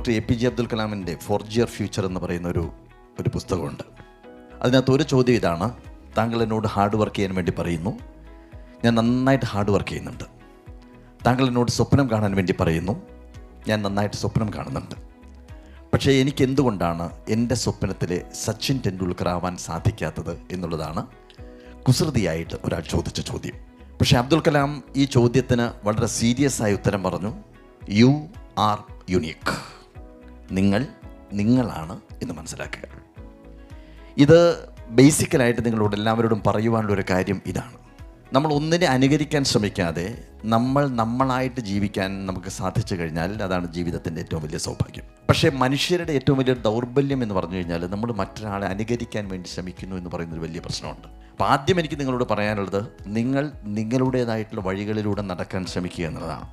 Doctor APJ Abdul കലാമിൻ്റെ forge your future എന്ന് പറയുന്ന ഒരു പുസ്തകമുണ്ട്. അതിനകത്ത് ഒരു ചോദ്യം ഇതാണ്: താങ്കൾ എന്നോട് ഹാർഡ് വർക്ക് ചെയ്യാൻ വേണ്ടി പറയുന്നു, ഞാൻ നന്നായിട്ട് ഹാർഡ് വർക്ക് ചെയ്യുന്നുണ്ട്. താങ്കൾ എന്നോട് സ്വപ്നം കാണാൻ വേണ്ടി പറയുന്നു, ഞാൻ നന്നായിട്ട് സ്വപ്നം കാണുന്നുണ്ട്. പക്ഷേ എനിക്ക് എന്തുകൊണ്ടാണ് എൻ്റെ സ്വപ്നത്തിലെ സച്ചിൻ ടെണ്ടുൽക്കർ ആവാൻ സാധിക്കാത്തത് എന്നുള്ളതാണ് കുസൃതിയായിട്ട് ഒരാൾ ചോദിച്ച ചോദ്യം. പക്ഷേ അബ്ദുൽ കലാം ഈ ചോദ്യത്തിന് വളരെ സീരിയസ് ആയി ഉത്തരം പറഞ്ഞു: യു ആർ യുണീക്ക്. നിങ്ങളാണ് എന്ന് മനസ്സിലാക്കുക. ഇത് ബേസിക്കലായിട്ട് നിങ്ങളോട് എല്ലാവരോടും പറയുവാനുള്ളൊരു കാര്യം ഇതാണ്: നമ്മൾ ഒന്നിനെ അനുകരിക്കാൻ ശ്രമിക്കാതെ നമ്മളായിട്ട് ജീവിക്കാൻ നമുക്ക് സാധിച്ചു കഴിഞ്ഞാൽ അതാണ് ജീവിതത്തിൻ്റെ ഏറ്റവും വലിയ സൗഭാഗ്യം. പക്ഷേ മനുഷ്യരുടെ ഏറ്റവും വലിയ ദൗർബല്യം എന്ന് പറഞ്ഞു കഴിഞ്ഞാൽ നമ്മൾ മറ്റൊരാളെ അനുകരിക്കാൻ വേണ്ടി ശ്രമിക്കുന്നു എന്ന് പറയുന്നൊരു വലിയ പ്രശ്നമുണ്ട്. അപ്പോൾ ആദ്യം എനിക്ക് നിങ്ങളോട് പറയാനുള്ളത്, നിങ്ങളുടേതായിട്ടുള്ള വഴികളിലൂടെ നടക്കാൻ ശ്രമിക്കുക എന്നുള്ളതാണ്.